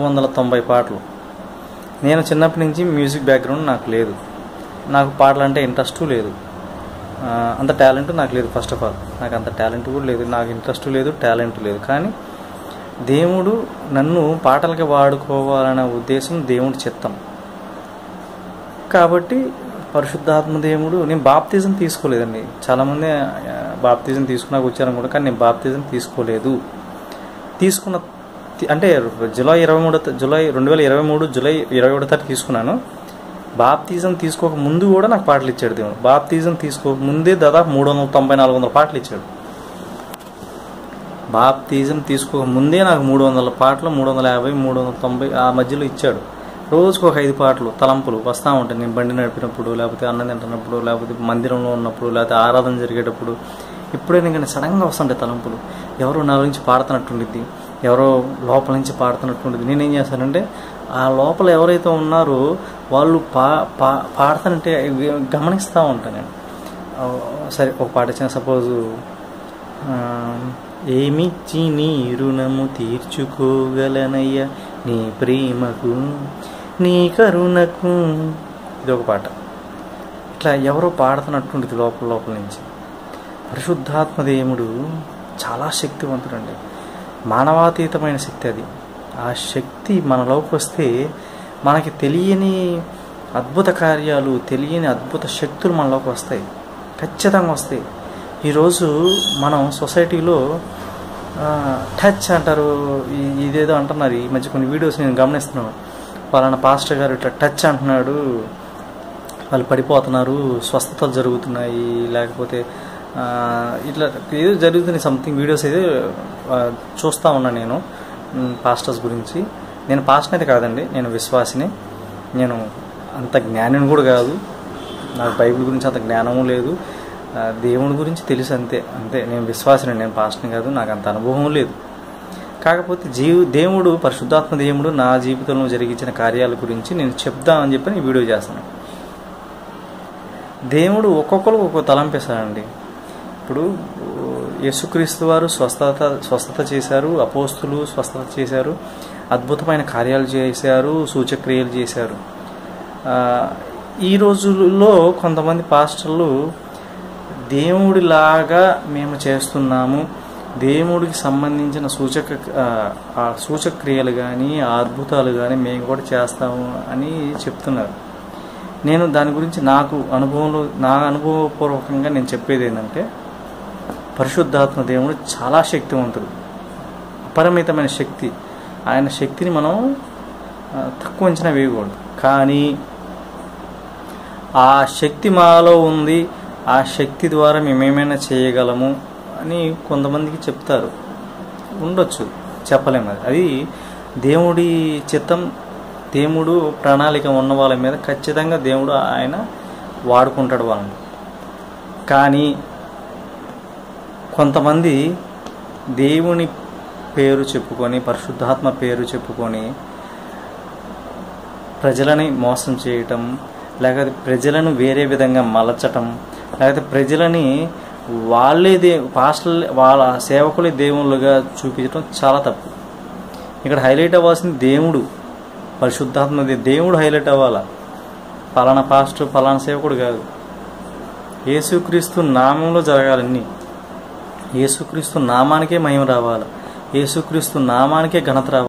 490 పాటలు. నేను చిన్నప్పటి నుంచి మ్యూజిక్ బ్యాక్గ్రౌండ్ నాకు లేదు. నాకు పాటలు అంటే ఇంట్రెస్ట్ లేదు. అంత టాలెంట్ నాకు లేదు. ఫస్ట్ ఆఫ్ ఆల్ నాకు అంత టాలెంట్ కూడా లేదు. నాకు ఇంట్రెస్ట్ లేదు, టాలెంట్ లేదు. కానీ దేవుడు నన్ను పాటలకి వాడుకోవాలనే ఉద్దేశం దేవుడి చిత్తం. కాబట్టి పరిశుద్ధాత్మ దేవుడు, నేను బాప్తిజం తీసుకోలేదండి. చాలామంది బాప్తిజం తీసుకున్నాక వచ్చారనుకుంటా, కానీ నేను బాప్తిజం తీసుకోలేదు. తీసుకున్న అంటే జూలై 2023 జూలై 21 తీసుకున్నాను. బాప్తిజం తీసుకోక ముందు కూడా నాకు పాటలు ఇచ్చాడు దేవుడు. బాప్తిజం తీసుకోక ముందే దాదాపు 390-400 పాటలు ఇచ్చాడు. బాప్తిజం తీసుకోక ముందే నాకు 300 పాటలు, 350, 390 ఆ మధ్యలో ఇచ్చాడు. రోజుకు ఒక 5 పాటలు తలంపులు వస్తూ ఉంటాయి. నేను బండి నడిపినప్పుడు, లేకపోతే అన్నం తింటున్నప్పుడు, లేకపోతే మందిరంలో ఉన్నప్పుడు, లేకపోతే ఆరాధన జరిగేటప్పుడు, ఎప్పుడైనా కానీ సడన్గా వస్తుంటాయి తలంపులు. ఎవరో నా నుంచి పాడుతున్నట్టుండిద్ది, ఎవరో లోపల నుంచి పాడుతున్నట్టుండిద్ది. నేనేం చేస్తానంటే ఆ లోపల ఎవరైతే ఉన్నారో వాళ్ళు పాడుతానంటే గమనిస్తూ ఉంటాను నేను. సరే ఒక పాట ఇచ్చిన, సపోజు ఏమిచ్చి నీ రుణము తీర్చుకోగలనయ్యా, నీ ప్రేమకు నీ కరుణకు, ఇది ఒక పాట. ఇట్లా ఎవరో పాడుతున్నట్టుండేది లోపల నుంచి. పరిశుద్ధాత్మ దేవుడు చాలా శక్తివంతుడండి. మానవాతీతమైన శక్తి అది. ఆ శక్తి మనలోకి వస్తే మనకి తెలియని అద్భుత కార్యాలు, తెలియని అద్భుత శక్తులు మనలోకి వస్తాయి. ఖచ్చితంగా వస్తాయి. ఈరోజు మనం సొసైటీలో టచ్ అంటారు, ఇదేదో అంటున్నారు. ఈ మధ్య కొన్ని వీడియోస్ నేను గమనిస్తున్నాను. పలానా పాస్టర్ గారు ఇట్లా టచ్ అంటున్నాడు, వాళ్ళు పడిపోతున్నారు, స్వస్థతలు జరుగుతున్నాయి, లేకపోతే ఇట్లా ఏదో జరుగుతుంది, సంథింగ్ వీడియోస్ అయితే చూస్తూ ఉన్నాను నేను పాస్టర్స్ గురించి. నేను పాస్టర్ అయితే కాదండి, నేను విశ్వాసిని. నేను అంత జ్ఞానం కూడా కాదు. నాకు బైబిల్ గురించి అంత జ్ఞానము లేదు. దేవుని గురించి తెలుసు అంతే. నేను విశ్వాసిని, నేను పాస్టర్ని కాదు. నాకు అంత అనుభవం లేదు. కాకపోతే దేవుడు, పరిశుద్ధాత్మ దేవుడు నా జీవితంలో జరిగించిన కార్యాల గురించి నేను చెప్దామని చెప్పి నేను వీడియో చేస్తాను. దేవుడు ఒక్కొక్కరికి ఒక్కొక్క తలంపేశాడండి. ఇప్పుడు యేసుక్రీస్తు వారు స్వస్థత చేశారు, అపోస్తులు స్వస్థత చేశారు, అద్భుతమైన కార్యాలు చేశారు, సూచక్రియలు చేశారు. ఈ రోజుల్లో కొంతమంది పాస్టర్లు దేవుడిలాగా మేము చేస్తున్నాము, దేవుడికి సంబంధించిన సూచక్రియలు కానీ అద్భుతాలు కానీ మేము కూడా చేస్తాము అని చెప్తున్నారు. నేను దాని గురించి నా అనుభవపూర్వకంగా నేను చెప్పేది ఏంటంటే, పరిశుద్ధాత్మ దేవుడు చాలా శక్తివంతుడు, అపరిమితమైన శక్తి. ఆయన శక్తిని మనం తక్కువ అంచనా వేయకూడదు. కానీ ఆ శక్తి మాలో ఉంది, ఆ శక్తి ద్వారా మేమేమైనా చేయగలము అని కొంతమందికి చెప్తారు. ఉండొచ్చు, చెప్పలేము. అది దేవుడి చిత్తం. దేవుడు ప్రణాళిక ఉన్న వాళ్ళ మీద ఖచ్చితంగా దేవుడు ఆయన వాడుకుంటాడు వాళ్ళని. కానీ కొంతమంది దేవుని పేరు చెప్పుకొని, పరిశుద్ధాత్మ పేరు చెప్పుకొని ప్రజలని మోసం చేయటం, లేకపోతే ప్రజలను వేరే విధంగా మలచటం, లేకపోతే ప్రజలని వాళ్ళ సేవకులే దేవుళ్ళుగా చూపించడం చాలా తప్పు. ఇక్కడ హైలైట్ అవ్వాల్సింది దేవుడు, పరిశుద్ధాత్మ దేవుడు హైలైట్ అవ్వాలా. పలానా పాస్టర్, పలానా సేవకుడు కాదు. యేసుక్రీస్తు నామంలో జరగాలన్నీ. యేసుక్రీస్తు నామానికే మహిమ రావాలి, యేసుక్రీస్తు నామానికే ఘనత రావాలి.